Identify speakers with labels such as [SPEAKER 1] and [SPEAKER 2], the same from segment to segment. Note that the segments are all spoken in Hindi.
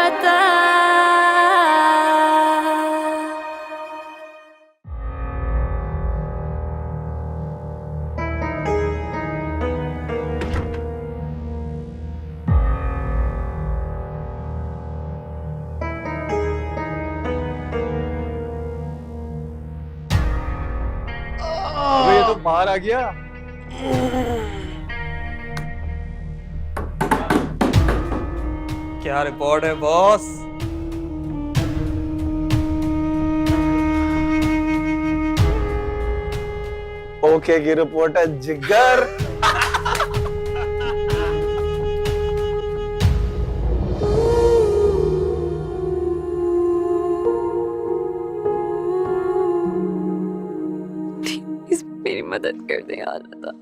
[SPEAKER 1] आता।
[SPEAKER 2] अबे ये तो बाहर आ गया।
[SPEAKER 3] क्या रिपोर्ट है बॉस?
[SPEAKER 2] ओके की रिपोर्ट है जिगर।
[SPEAKER 1] प्लीज मेरी मदद कर दे यार अल्लाह,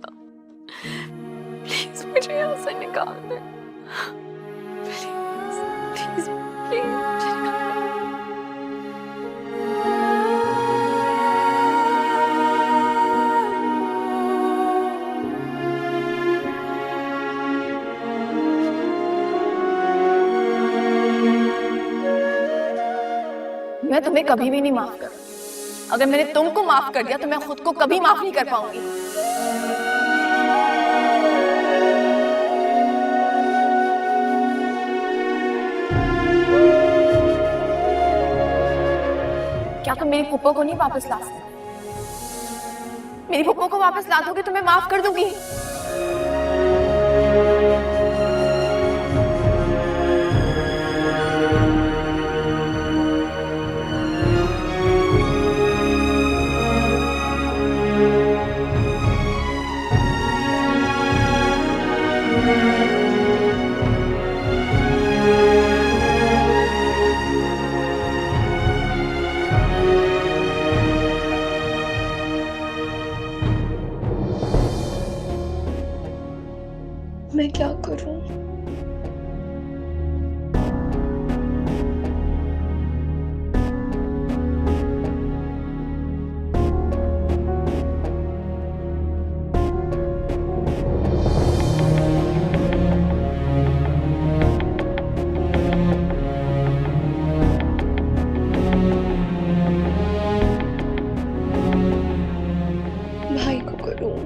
[SPEAKER 1] प्लीज मुझे यहाँ से निकाल दे, प्लीज प्लीज प्लीज मुझे निकाल दे।
[SPEAKER 4] मैं तुम्हें कभी भी नहीं माफ कर। अगर मैंने तुमको माफ कर दिया तो मैं खुद को कभी माफ नहीं कर पाऊंगी। क्या तुम मेरी फूफो को नहीं वापस ला सकते? मेरी फूफो को वापस ला दोगे तो मैं माफ कर दूंगी। मैं क्या करूं? भाई को करूं?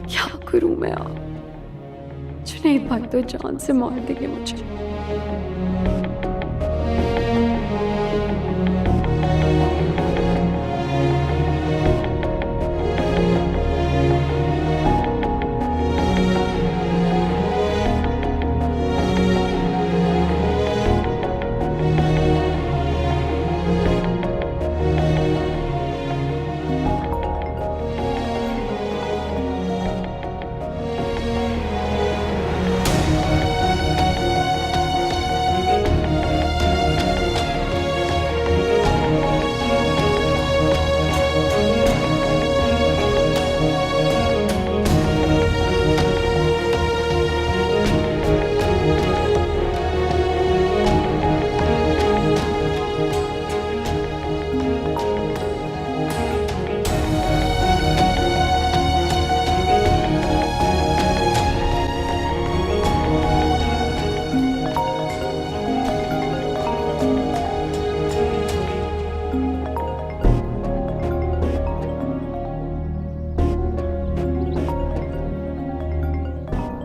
[SPEAKER 1] क्या करूं मैं अब? जुनैद भाई तो जान से मार देंगे मुझे।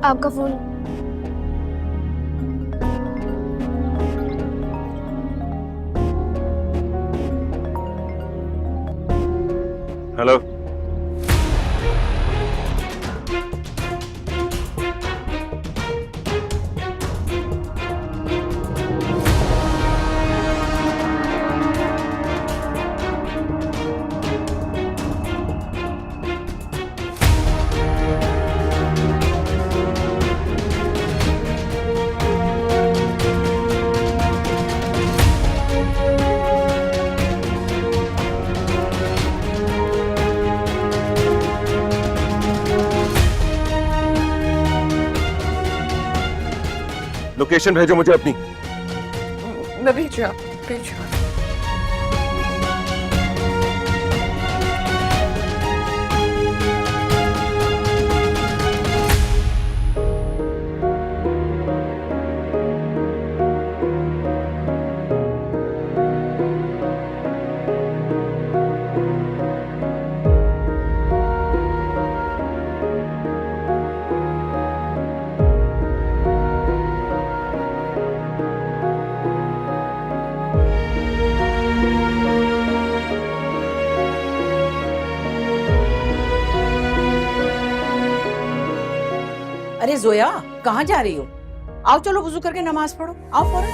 [SPEAKER 4] आपका फोन।
[SPEAKER 2] हेलो। लोकेशन भेजो मुझे अपनी।
[SPEAKER 4] मैं भेज रहा हूँ, भेज रहा हूँ।
[SPEAKER 3] अरे जोया, कहाँ जा रही हो? आओ चलो वुजू करके नमाज पढ़ो, आओ फौरन।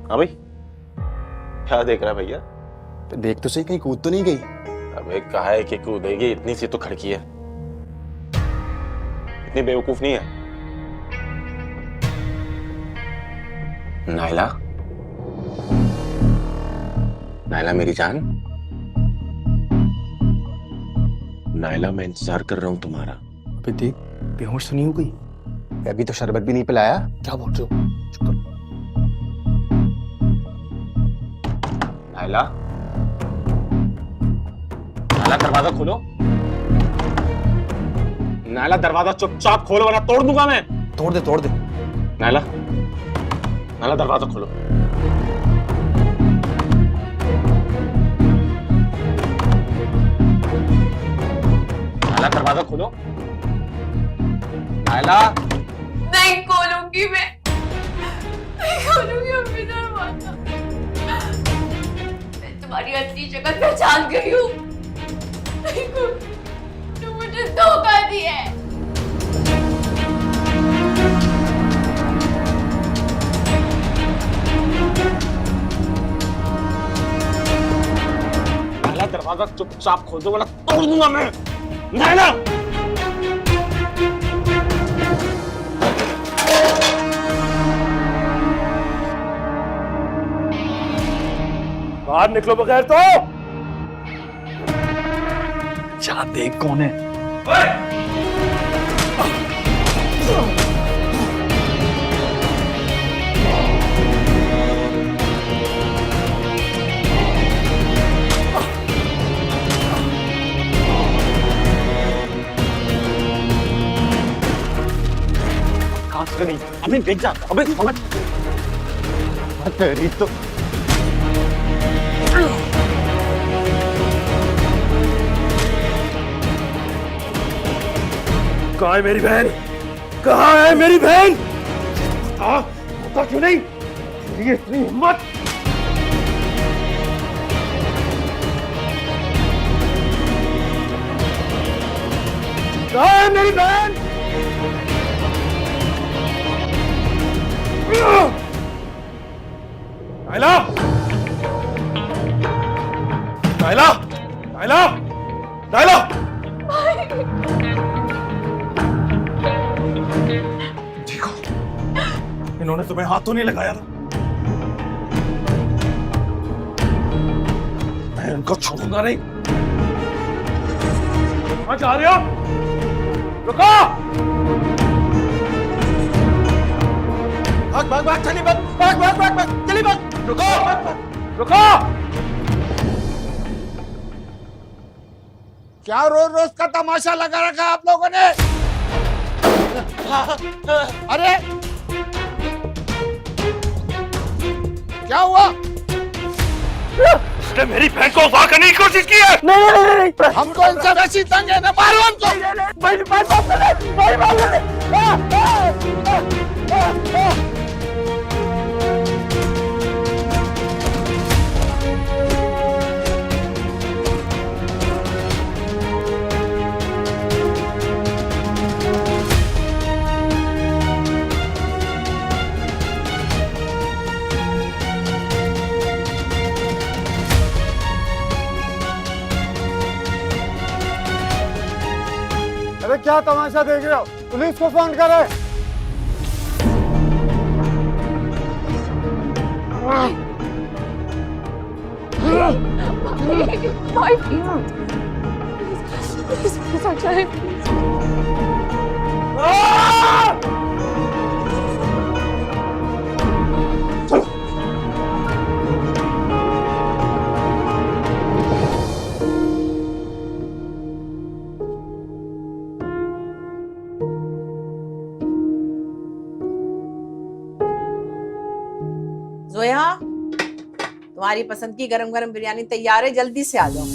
[SPEAKER 2] हाँ भाई, क्या देख रहा है भैया?
[SPEAKER 5] देख तो सही, कहीं कूद तो नहीं गई?
[SPEAKER 2] अबे काहे कि कूदेगी, इतनी सी तो खड़की है, इतनी बेवकूफ नहीं है। नायला, नायला मेरी जान, नायला मैं इंतजार कर रहा हूं तुम्हारा।
[SPEAKER 5] अबे देख, बेहोश तो नहीं हो गई? अभी तो शरबत भी नहीं पिलाया। क्या बोल रहे हो? चुप कर।
[SPEAKER 2] नायला, नायला दरवाजा खोलो। नायला दरवाजा चुपचाप खोलो वरना तोड़ दूंगा मैं।
[SPEAKER 5] तोड़ दे, तोड़ दे।
[SPEAKER 2] नायला, नायला दरवाजा खोलो। नायला दरवाजा खोलो। नायला,
[SPEAKER 1] नहीं खोलूंगी मैं, नहीं खोलूंगी अभी दरवाजा। मैं तुम्हारी असली शक्ल पहचान गई हूँ। नहीं तुम मुझे धोखा दिया है।
[SPEAKER 2] नायला दरवाजा चुपचाप खोल दो वरना तोड़ दूंगा मैं। नायला, बाहर निकलो बगैर तो।
[SPEAKER 5] जा देख कौन है।
[SPEAKER 2] नहीं, अभी देख जा, अबे समझ। तेरी तो कहाँ है मेरी बहन? कहाँ है मेरी बहन? बता क्यों नहीं? तेरी इतनी हिम्मत? कहाँ है मेरी बहन? नायला, नायला, नायला, नायला। देखो, इन्होंने तुम्हें हाथ तो नहीं लगाया था। मैं इनको छोड़ूंगा नहीं। कहाँ जा रहे हो? रुको! भाग भाग भाग, चली भाग, भाग भाग भाग भाग, चली भाग। रुको, रुको!
[SPEAKER 6] क्या रोज रोज का तमाशा लगा रखा आप लोगों ने? अरे क्या हुआ?
[SPEAKER 2] उसने मेरी बहन को अगवा करने की कोशिश की है। नहीं,
[SPEAKER 6] हमको इनसे वैसी तंग है ना, मारो हमको।
[SPEAKER 2] क्या तमाशा देख रहे हो? पुलिस को फोन करे।
[SPEAKER 1] भाई प्लीज प्लीज आ जाए
[SPEAKER 3] जोया, तुम्हारी पसंद की गरम गरम बिरयानी तैयार है, जल्दी से आ जाओ।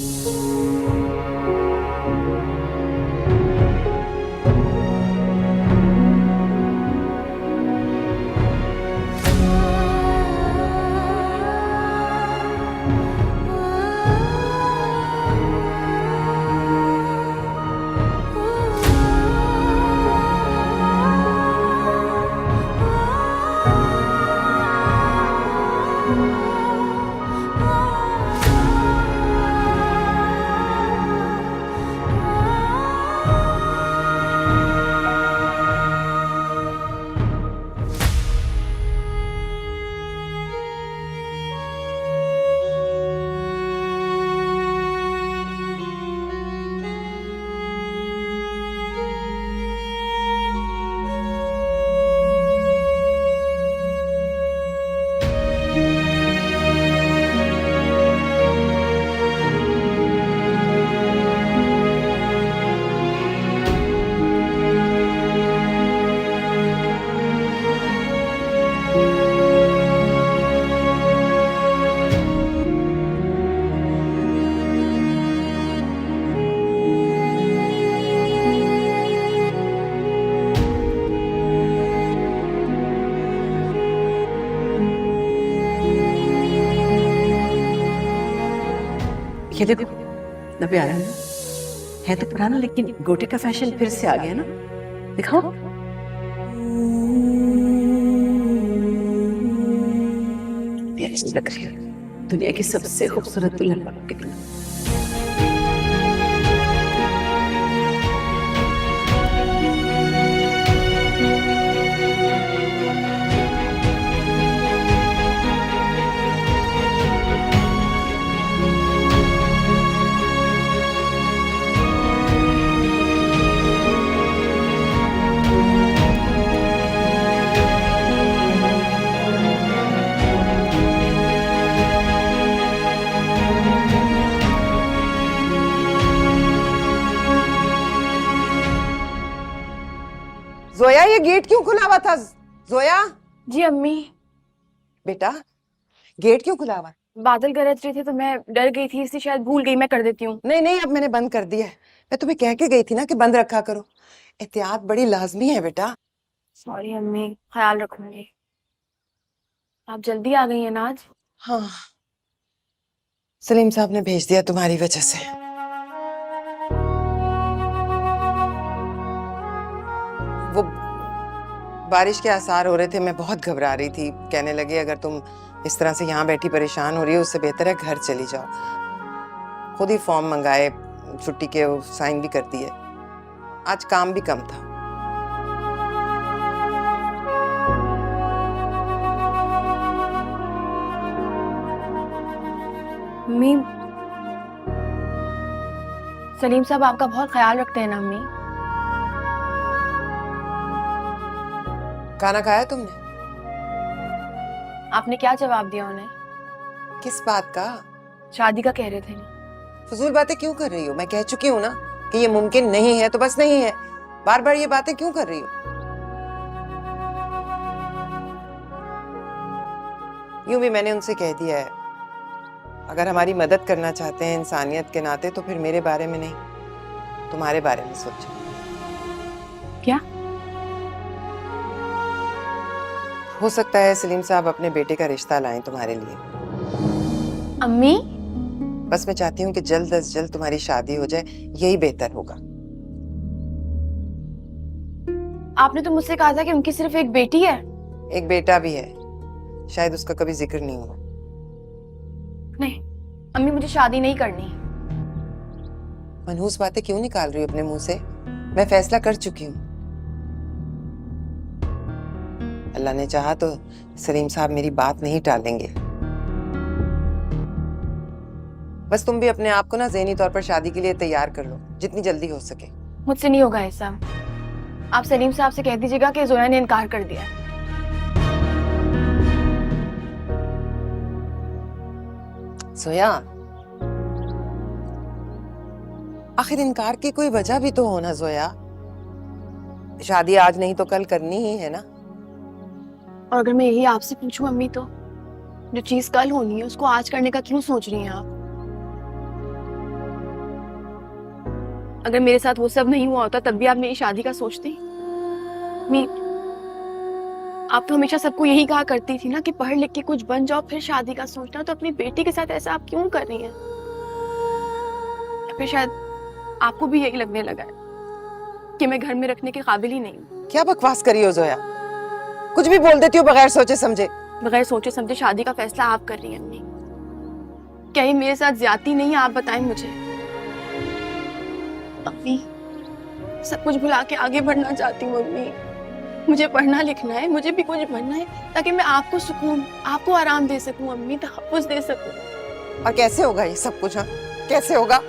[SPEAKER 3] ये देखो कितना प्यारा है तो पुराना, लेकिन गोटे का फैशन फिर से आ गया ना। दिखाओ। कितनी अच्छी लग रही है, दुनिया की सबसे खूबसूरत दुल्हन बन के।
[SPEAKER 7] जोया, ये गेट क्यों खुला हुआ था? जोया
[SPEAKER 4] जी अम्मी।
[SPEAKER 7] बेटा, गेट क्यों खुला हुआ?
[SPEAKER 4] बादल गरज रहे थे तो मैं डर गई थी, इसलिए शायद भूल गई। मैं कर देती हूँ।
[SPEAKER 7] नहीं नहीं, अब मैंने बंद कर दिया है। मैं तुम्हें कह के गई थी ना कि बंद रखा करो। एहतियात बड़ी लाजमी है बेटा।
[SPEAKER 4] सॉरी अम्मी, ख्याल रखूंगी। आप जल्दी आ गई हैं ना आज?
[SPEAKER 7] हाँ, सलीम साहब ने भेज दिया तुम्हारी वजह से। वो बारिश के आसार हो रहे थे, मैं बहुत घबरा रही थी। कहने लगे अगर तुम इस तरह से यहाँ बैठी परेशान हो रही हो, उससे बेहतर है घर चली जाओ। खुद ही फॉर्म मंगाए, छुट्टी के साइन भी कर दिए। आज काम भी कम था।
[SPEAKER 4] अम्मी, सलीम साहब आपका बहुत ख्याल रखते हैं ना अम्मी?
[SPEAKER 7] खाना खाया तुमने?
[SPEAKER 4] आपने क्या जवाब दिया उन्हें?
[SPEAKER 7] किस बात का?
[SPEAKER 4] शादी का कह रहे थे।
[SPEAKER 7] फजूल बातें क्यों कर रही हो? मैं कह चुकी हूँ ना कि ये मुमकिन नहीं है तो बस नहीं है। बार बार ये बातें क्यों कर रही हो? यूं भी मैंने उनसे कह दिया है, अगर हमारी मदद करना चाहते हैं इंसानियत के नाते तो फिर मेरे बारे में नहीं, तुम्हारे बारे में सोचो।
[SPEAKER 4] क्या?
[SPEAKER 7] हो सकता है सलीम साहब अपने बेटे का रिश्ता लाएं तुम्हारे लिए।
[SPEAKER 4] अम्मी,
[SPEAKER 7] बस मैं चाहती हूँ कि जल्द अज जल्द तुम्हारी शादी हो जाए, यही बेहतर होगा।
[SPEAKER 4] आपने तो मुझसे कहा था कि उनकी सिर्फ एक बेटी है।
[SPEAKER 7] एक बेटा भी है, शायद उसका कभी जिक्र नहीं हुआ।
[SPEAKER 4] नहीं अम्मी, मुझे शादी नहीं करनी।
[SPEAKER 7] मनहूस बातें क्यों निकाल रही हो अपने मुंह से? मैं फैसला कर चुकी हूँ। अल्लाह ने चाहा तो सलीम साहब मेरी बात नहीं टालेंगे। बस तुम भी अपने आप को ना ज़हनी तौर पर शादी के लिए तैयार कर लो, जितनी जल्दी हो सके।
[SPEAKER 4] मुझसे नहीं होगा ऐसा। आप सलीम साहब से कह दीजिएगा कि जोया ने इनकार कर दिया है।
[SPEAKER 7] जोया, आखिर इनकार की कोई वजह भी तो हो ना जोया। शादी आज नहीं तो कल करनी ही है ना।
[SPEAKER 4] और अगर मैं यही आपसे पूछूं अम्मी, तो जो चीज कल होनी है उसको आज करने का क्यों सोच रही हैं आप? अगर मेरे साथ वो सब नहीं हुआ होता तब भी आप मेरी शादी का सोचती? अम्मी, आप तो हमेशा सबको यही कहा करती थी ना कि पढ़ लिख के कुछ बन जाओ फिर शादी का सोचना। तो अपनी बेटी के साथ ऐसा आप क्यों कर रही हैं? या फिर शायद आपको भी यही लगने लगा है कि मैं घर में रखने के काबिल ही नहीं हूँ।
[SPEAKER 7] क्या बकवास करी हो जोया, कुछ भी बोल देती हो बगैर सोचे समझे।
[SPEAKER 4] बगैर सोचे समझे शादी का फैसला आप कर रही हैं अम्मी। क्या ये मेरे साथ ज्यादती नहीं है? आप बताएं मुझे। अम्मी, सब कुछ भुला के आगे बढ़ना चाहती हूँ अम्मी। मुझे पढ़ना लिखना है, मुझे भी कुछ बनना है ताकि मैं आपको सुकून, आपको आराम दे सकूं अम्मी, तहफ़्फ़ुज़ दे सकूं।
[SPEAKER 7] और कैसे होगा ये सब कुछ? हाँ, कैसे होगा?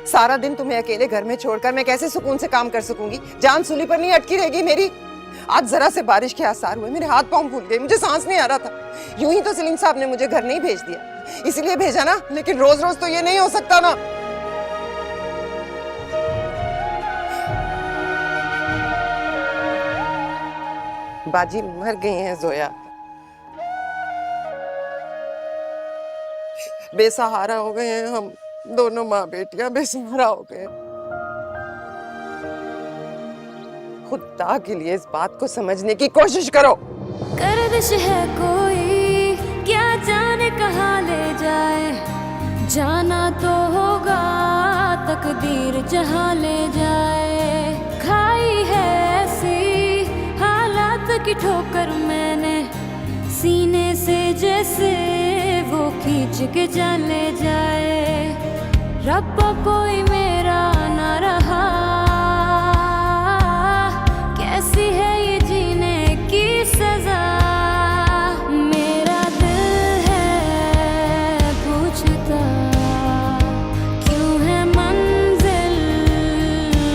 [SPEAKER 7] सारा दिन तुम्हें अकेले घर में छोड़कर मैं कैसे सुकून से काम कर सकूंगी? जान सूली पर नहीं अटकी रहेगी मेरी। आज जरा से बारिश के आसार हुए, मेरे हाथ पांव फूल गए, मुझे सांस नहीं आ रहा था। यूं ही तो सलीम साहब ने मुझे घर नहीं भेज दिया, इसलिए भेजा ना। लेकिन रोज रोज तो ये नहीं हो सकता ना। बाजी मर गई हैं जोया, बेसहारा हो गए हैं हम दोनों माँ बेटियां, बेसहारा हो गए। खुदा के लिए इस बात को समझने की कोशिश करो।
[SPEAKER 8] गर्दिश है कोई, क्या जाने कहाँ ले जाए, जाना तो होगा तकदीर जहाँ ले जाए। खाई है ऐसी हालात की ठोकर मैंने, सीने से जैसे वो खींच के जा ले जाए। रब्बा कोई मेरा ना रहा, कैसी है ये जीने की सजा। मेरा दिल है पूछता, क्यों है मंजिल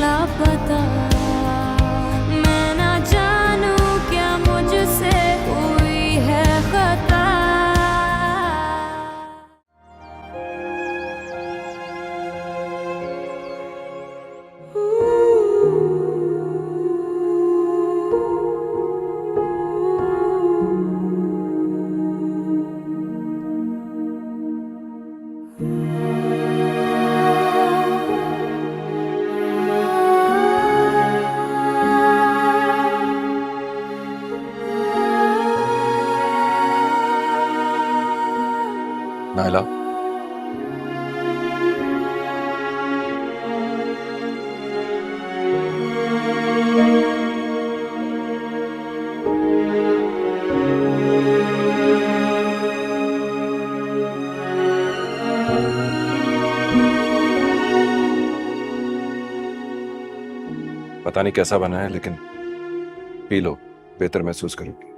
[SPEAKER 8] लापता। मैं ना जानूं क्या मुझसे हुई है खता।
[SPEAKER 9] नायला, पता नहीं कैसा बना है, लेकिन पी लो, बेहतर महसूस करोगी।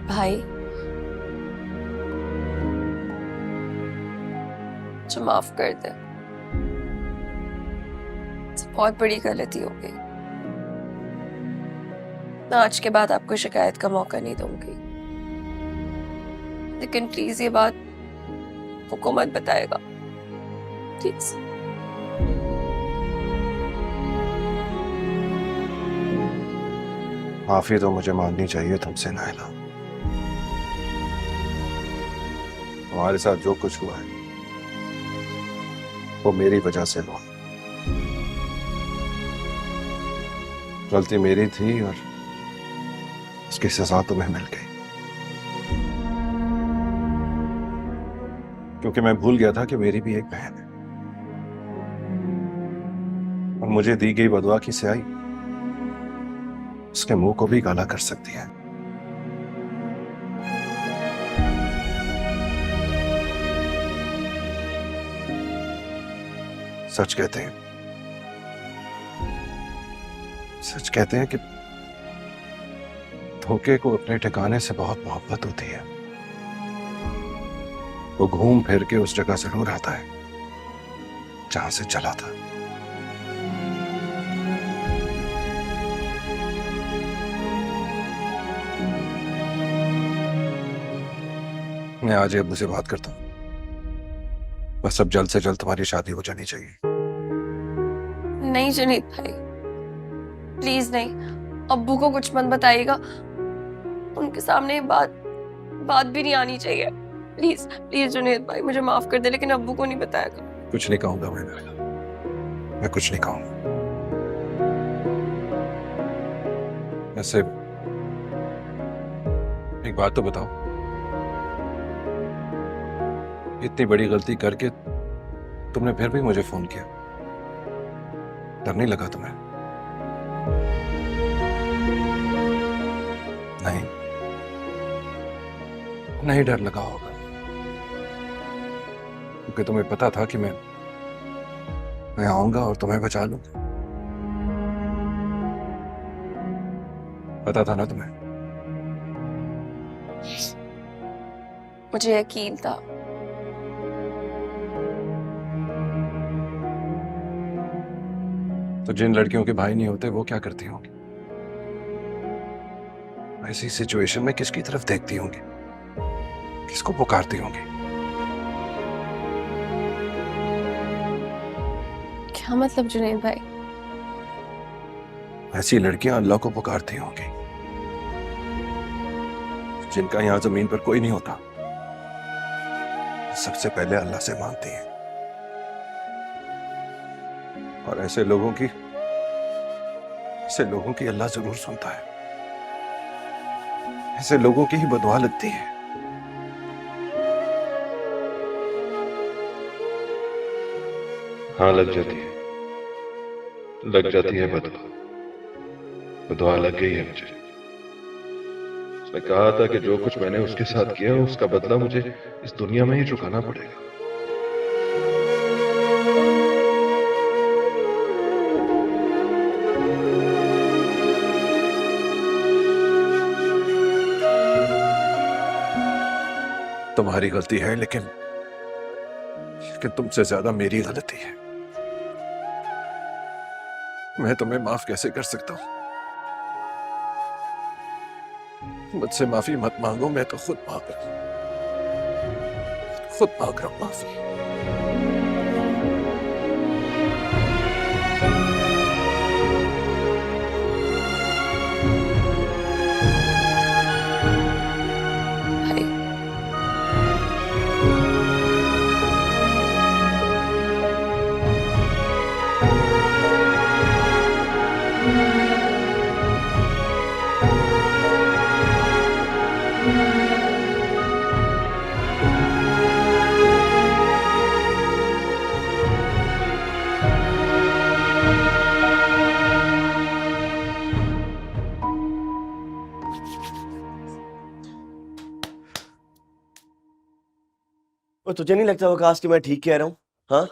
[SPEAKER 1] भाई, मुझे माफ कर दे, बहुत बड़ी गलती हो गई। मैं आज के बाद आपको शिकायत का मौका नहीं दूंगी, लेकिन प्लीज ये बात हुकूमत बताएगा, प्लीज।
[SPEAKER 5] माफी तो मुझे मांगनी चाहिए तुमसे नायला। हमारे साथ जो कुछ हुआ है वो मेरी वजह से हुआ। गलती मेरी थी और उसकी सजा तुम्हें मिल गई, क्योंकि मैं भूल गया था कि मेरी भी एक बहन है।
[SPEAKER 9] मुझे दी गई बदवा की स्याही उसके मुंह को भी काला कर सकती है। सच कहते हैं कि धोखे को अपने ठिकाने से बहुत मोहब्बत होती है। वो घूम फिर के उस जगह जरूर आता है जहां से चला था। मैं आज अब्बू से बात करता हूं। बस अब जल्द से जल्द तुम्हारी शादी हो जानी चाहिए।
[SPEAKER 1] नहीं जुनैद भाई, प्लीज नहीं, अब्बू को कुछ मत बताइएगा। उनके सामने बात भी नहीं आनी चाहिए। प्लीज प्लीज जुनैद भाई, मुझे माफ कर दे, लेकिन अब्बू को नहीं बताएगा।
[SPEAKER 9] कुछ नहीं कहूंगा मैं कुछ नहीं कहूंगा। वैसे एक बात तो बताओ, इतनी बड़ी गलती करके तुमने फिर भी मुझे फोन किया, डर नहीं लगा तुम्हें? नहीं डर लगा होगा, क्योंकि तुम्हें पता था कि मैं आऊंगा और तुम्हें बचा लूंगा। पता था ना तुम्हें?
[SPEAKER 1] मुझे यकीन था।
[SPEAKER 9] तो जिन लड़कियों के भाई नहीं होते वो क्या करती होंगी? ऐसी सिचुएशन में किसकी तरफ देखती होंगी, किसको पुकारती होंगी?
[SPEAKER 1] क्या मतलब जुनैद भाई?
[SPEAKER 9] ऐसी लड़कियां अल्लाह को पुकारती होंगी जिनका यहां जमीन पर कोई नहीं होता। सबसे पहले अल्लाह से मांगती हैं, और ऐसे लोगों की अल्लाह जरूर सुनता है। ऐसे लोगों की ही बदुआ लगती है। हाँ, लग जाती है बदुआ लग गई है मुझे। उसने कहा था कि जो कुछ मैंने उसके साथ किया उसका बदला मुझे इस दुनिया में ही चुकाना पड़ेगा। तुम्हारी गलती है, लेकिन तुमसे ज्यादा मेरी गलती है। मैं तुम्हें माफ कैसे कर सकता हूं? मुझसे माफी मत मांगो, मैं तो खुद मांग रहा हूं माफी।
[SPEAKER 2] और तुझे नहीं लगता वकास कि मैं ठीक कह रहा हूँ? हाँ,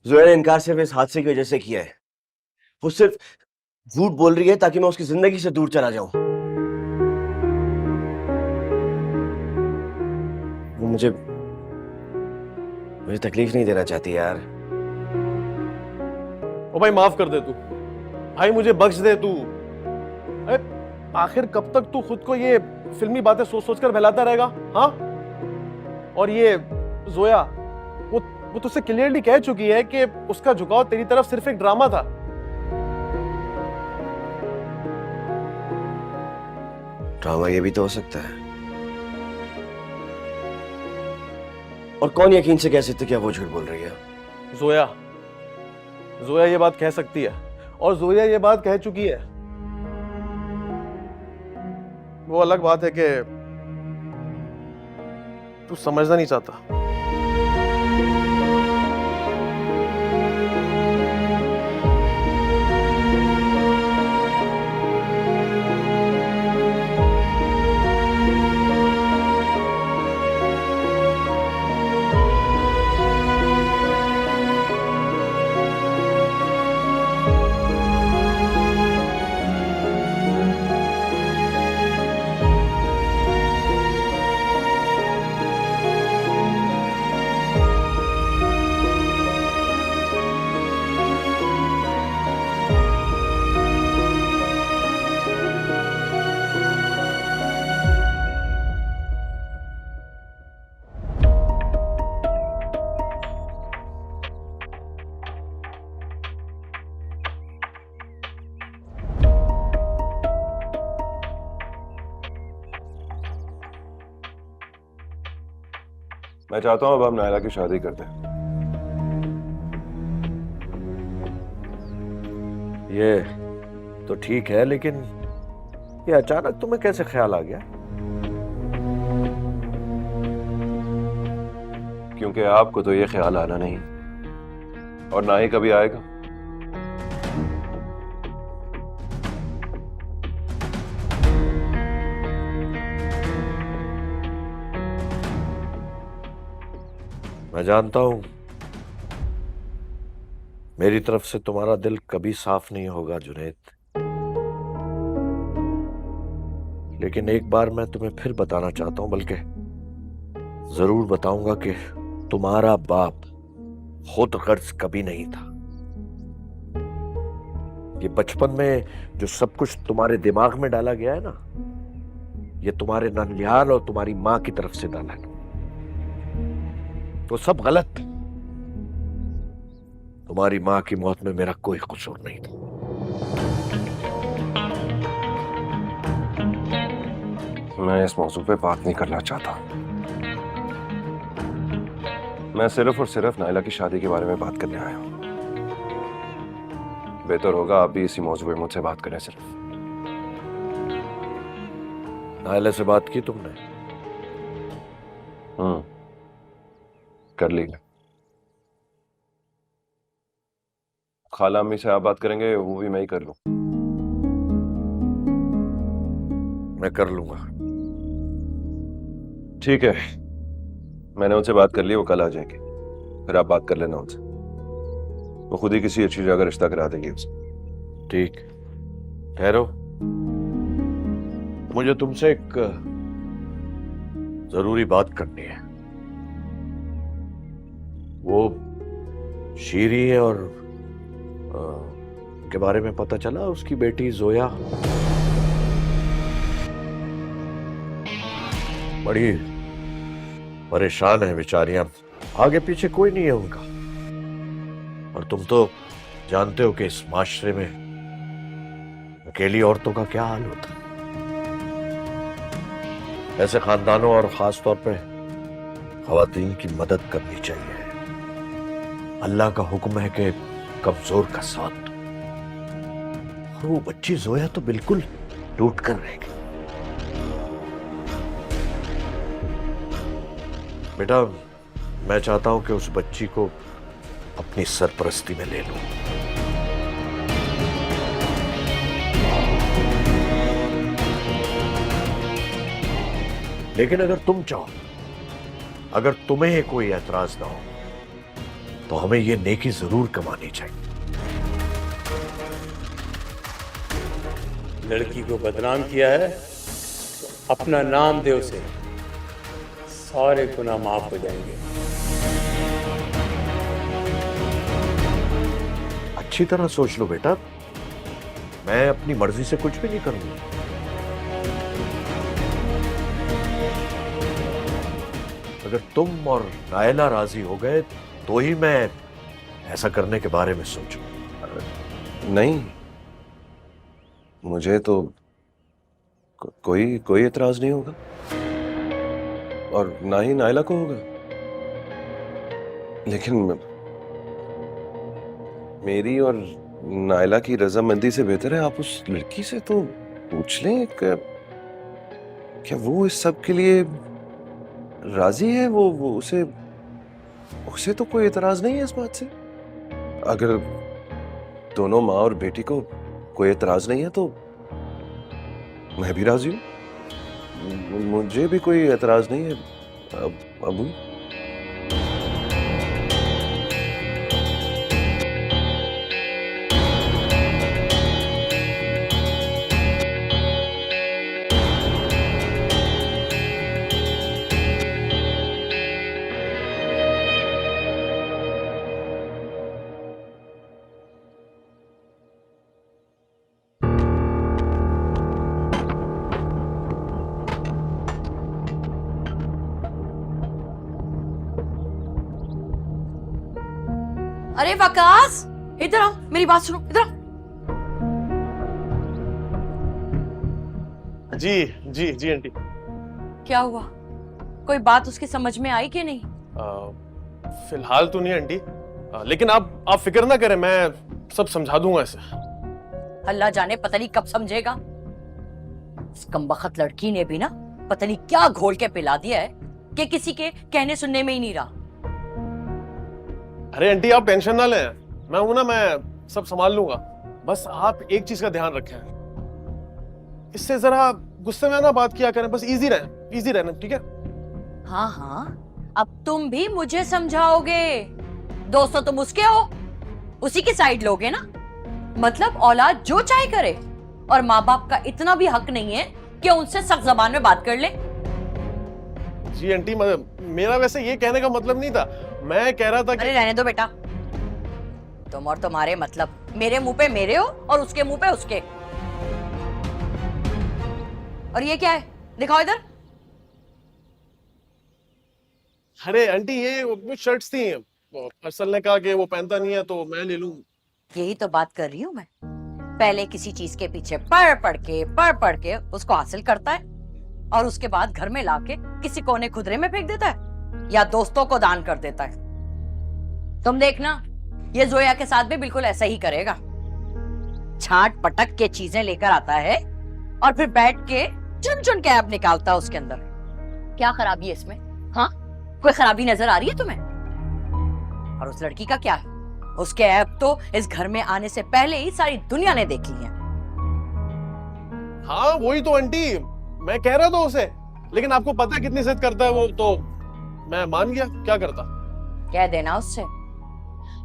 [SPEAKER 2] ज़ोया ने इनकार सिर्फ इस हादसे की वजह से किया है। वो सिर्फ झूठ बोल रही है ताकि मैं उसकी जिंदगी से दूर चला जाऊं। वो मुझे तकलीफ नहीं देना चाहती यार।
[SPEAKER 10] ओ भाई माफ कर दे तू, भाई मुझे बख्श दे तू। अरे आखिर कब तक तू खुद को ये फिल्मी बातें सोच सोच कर बहलाता रहेगा? हाँ, और ये ज़ोया वो तुझसे क्लियरली कह चुकी है कि उसका झुकाव तेरी तरफ सिर्फ एक ड्रामा था।
[SPEAKER 2] ड्रामा ये भी तो हो सकता है। और कौन यकीन से कह सकते क्या वो झूठ बोल रही है?
[SPEAKER 10] ज़ोया ये बात कह सकती है, और ज़ोया ये बात कह चुकी है। वो अलग बात है कि तू समझना नहीं चाहता।
[SPEAKER 9] मैं चाहता हूं अब हम नायला की शादी कर दें।
[SPEAKER 10] ये तो ठीक है, लेकिन ये अचानक तुम्हें कैसे ख्याल आ गया?
[SPEAKER 9] क्योंकि आपको तो ये ख्याल आना नहीं और ना ही कभी आएगा।
[SPEAKER 10] मैं जानता हूं मेरी तरफ से तुम्हारा दिल कभी साफ नहीं होगा जुनैद, लेकिन एक बार मैं तुम्हें फिर बताना चाहता हूं, बल्कि जरूर बताऊंगा कि तुम्हारा बाप खुद गर्ज कभी नहीं था। ये बचपन में जो सब कुछ तुम्हारे दिमाग में डाला गया है ना, ये तुम्हारे ननिहाल और तुम्हारी मां की तरफ से डाला गया, तो सब गलत। तुम्हारी मां की मौत में मेरा कोई कसूर नहीं था।
[SPEAKER 9] मैं इस मौजू पे बात नहीं करना चाहता। मैं सिर्फ और सिर्फ नायला की शादी के बारे में बात करने आया हूं। बेहतर होगा आप भी इसी मौजू पे मुझसे बात करें। सिर्फ
[SPEAKER 10] नायला से बात की तुमने?
[SPEAKER 9] कर ली। खाला अम्मी से आप बात करेंगे, वो भी मैं ही कर लूं?
[SPEAKER 10] मैं कर लूंगा।
[SPEAKER 9] ठीक है, मैंने उनसे बात कर ली, वो कल आ जाएंगे। फिर आप बात कर लेना उनसे, वो खुद ही किसी अच्छी जगह रिश्ता करा देंगे उसे।
[SPEAKER 10] ठीक, ठहरो, मुझे तुमसे एक जरूरी बात करनी है। वो शीरी है और के बारे में पता चला उसकी बेटी जोया बड़ी परेशान है बेचारियां, आगे पीछे कोई नहीं है उनका। और तुम तो जानते हो कि इस माशरे में अकेली औरतों का क्या हाल होता है। ऐसे खानदानों और खास तौर पे खवातीन की मदद करनी चाहिए। अल्लाह का हुक्म है कि कमजोर का साथ दो। और वो बच्ची जोया तो बिल्कुल टूट कर रह गई। बेटा, मैं चाहता हूं कि उस बच्ची को अपनी सरपरस्ती में ले लूं। लेकिन अगर तुम चाहो, अगर तुम्हें कोई एतराज ना हो, तो हमें ये नेकी जरूर कमानी चाहिए।
[SPEAKER 11] लड़की को बदनाम किया है तो अपना नाम दे उसे, सारे गुनाह माफ हो जाएंगे।
[SPEAKER 10] अच्छी तरह सोच लो बेटा, मैं अपनी मर्जी से कुछ भी नहीं करूंगा। अगर तुम और नायला राजी हो गए तो ही मैं ऐसा करने के बारे में सोचूं।
[SPEAKER 9] नहीं, मुझे तो कोई एतराज नहीं होगा और ना ही नायला को होगा। लेकिन मेरी और नायला की रजामंदी से बेहतर है आप उस लड़की से तो पूछ लें कि क्या वो इस सब के लिए राजी है। वो उसे तो कोई एतराज नहीं है इस बात से। अगर दोनों माँ और बेटी को कोई एतराज नहीं है तो मैं भी राजी हूं। मुझे भी कोई एतराज नहीं है अबू।
[SPEAKER 12] अरे वकास, इधर आओ, मेरी बात सुनो, इधर आओ।
[SPEAKER 10] जी जी जी आंटी।
[SPEAKER 12] क्या हुआ? कोई बात उसकी समझ में आई कि नहीं?
[SPEAKER 10] फिलहाल तो नहीं आंटी, लेकिन आप फिक्र ना करें, मैं सब समझा दूंगा इसे।
[SPEAKER 12] अल्लाह जाने पता नहीं कब समझेगा। इस कमबख्त लड़की ने भी ना पता नहीं क्या घोल के पिला दिया है कि किसी के कहने सुनने में ही नहीं रहा।
[SPEAKER 10] अरे आंटी आप टेंशन ना लें, मैं हूं ना, मैं सब संभाल लूंगा। बस आप एक चीज का ध्यान रखें, इससे जरा गुस्से में ना बात किया करें, बस इजी रहना, ठीक है?
[SPEAKER 12] हाँ हाँ, अब तुम भी मुझे समझाओगे। दोस्तों तुम उसके हो, उसी की साइड लोगे ना। मतलब औलाद जो चाहे करे, और माँ बाप का इतना भी हक नहीं है कि उनसे सख्त जबान में बात कर ले।
[SPEAKER 10] जी आंटी, मेरा वैसे ये कहने का मतलब नहीं था, मैं कह रहा था कि...
[SPEAKER 12] अरे रहने दो बेटा, तुम और तुम्हारे मतलब, मेरे मुंह पे मेरे हो और उसके मुंह पे उसके। और ये क्या है, दिखाओ इधर।
[SPEAKER 10] अरे आंटी ये वो शर्ट्स थी, अरसल ने कहा कि वो पहनता नहीं है तो मैं ले लूं।
[SPEAKER 12] यही तो बात कर रही हूँ मैं। पहले किसी चीज के पीछे पढ़ के उसको हासिल करता है, और उसके बाद घर में लाके किसी कोने खुदरे में फेंक देता है या दोस्तों को दान कर देता है। तुम देखना, ये जोया के साथ भी बिल्कुल ऐसा ही करेगा। छाट पटक के चीजें लेकर आता है और फिर बैठ के चुन चुन के ऐप निकालता है उसके अंदर। क्या खराबी है इसमें? हाँ, कोई खराबी नजर आ रही है तुम्हें? और उस लड़की का क्या है? उसके ऐप तो इस घर में आने से पहले ही सारी दुनिया ने देख ली है।
[SPEAKER 10] हाँ वही तो आंटी, मैं कह रहा था उसे, लेकिन आपको पता है कितनी जिद करता है वो, तो मैं मान गया। क्या करता?
[SPEAKER 12] कह देना उससे,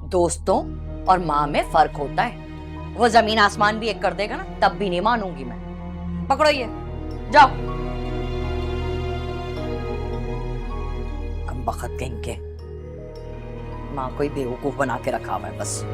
[SPEAKER 12] दोस्तों और माँ में फर्क होता है। वो जमीन आसमान भी एक कर देगा ना, तब भी नहीं मानूंगी मैं। पकड़ो ये, जाओ। हम बखत कहीं के माँ को ही बेवकूफ बना के रखा हुआ है बस।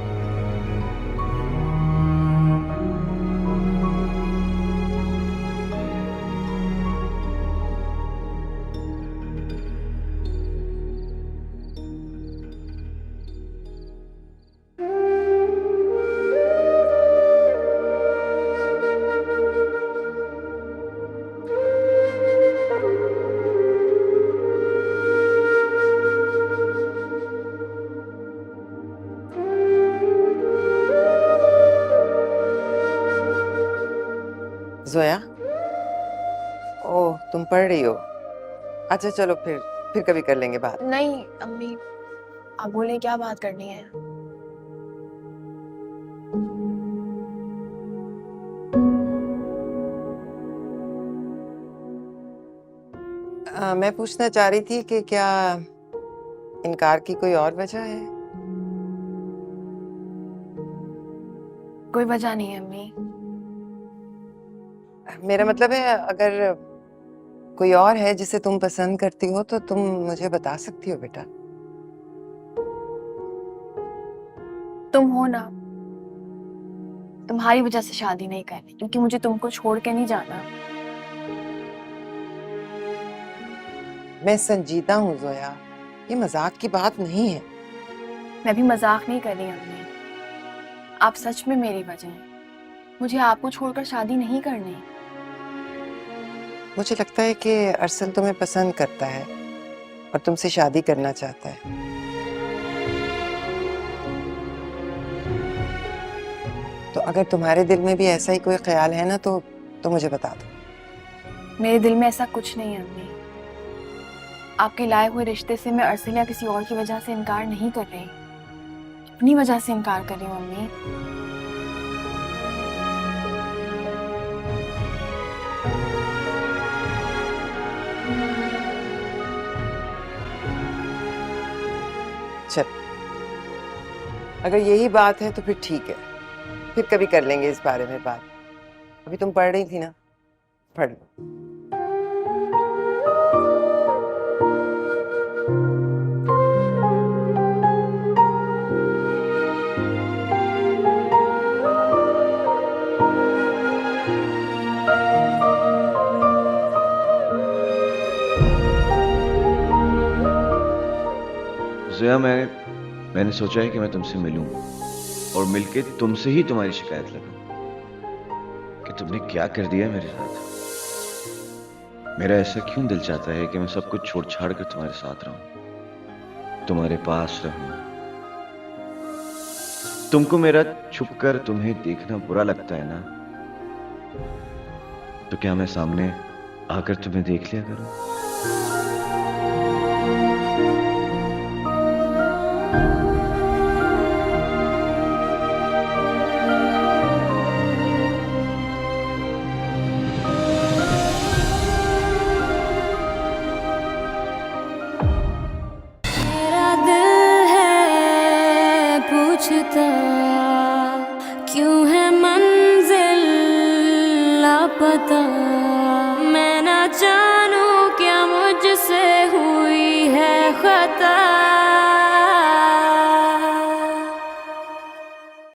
[SPEAKER 7] जोया, ओह तुम पढ़ रही हो? अच्छा चलो फिर कभी कर लेंगे बात।
[SPEAKER 4] नहीं अम्मी, आप बोले क्या बात करनी है?
[SPEAKER 7] मैं पूछना चाह रही थी कि क्या इनकार की कोई और वजह है?
[SPEAKER 4] कोई वजह नहीं है अम्मी।
[SPEAKER 7] मेरा मतलब है, अगर कोई और है जिसे तुम पसंद करती हो तो तुम मुझे बता सकती हो बेटा।
[SPEAKER 4] तुम हो ना, तुम्हारी वजह से शादी नहीं करनी, क्योंकि मुझे तुमको छोड़ के नहीं जाना।
[SPEAKER 7] मैं संजीदा हूँ जोया, ये मजाक की बात नहीं है।
[SPEAKER 4] मैं भी मजाक नहीं कर रही अम्मी, आप सच में मेरी वजह हैं। मुझे आपको छोड़कर शादी नहीं करनी।
[SPEAKER 7] मुझे लगता है कि अरसल तुम्हें पसंद करता है और तुमसे शादी करना चाहता है। तो अगर तुम्हारे दिल में भी ऐसा ही कोई ख्याल है ना, तो मुझे बता दो।
[SPEAKER 4] मेरे दिल में ऐसा कुछ नहीं है अम्मी। आपके लाए हुए रिश्ते से मैं अरसल या किसी और की वजह से इनकार नहीं कर रही, अपनी वजह से इनकार कर रही हूँ अम्मी।
[SPEAKER 7] चल, अगर यही बात है तो फिर ठीक है, फिर कभी कर लेंगे इस बारे में बात। अभी तुम पढ़ रही थी ना, पढ़ लो।
[SPEAKER 2] जोया, मैंने सोचा है कि मैं तुमसे मिलूं और मिलके तुमसे ही तुम्हारी शिकायत लगाऊं कि तुमने क्या कर दिया मेरे साथ। मेरा ऐसा क्यों दिल चाहता है कि मैं सब कुछ छोड़ छाड़ कर तुम्हारे साथ रहूं। तुम्हारे पास रहूं। तुमको मेरा छुपकर तुम्हें देखना बुरा लगता है ना, तो क्या मैं सामने आकर तुम्हें देख लिया करूं?
[SPEAKER 8] मेरा दिल है पूछता, क्यों है मंजिल लापता।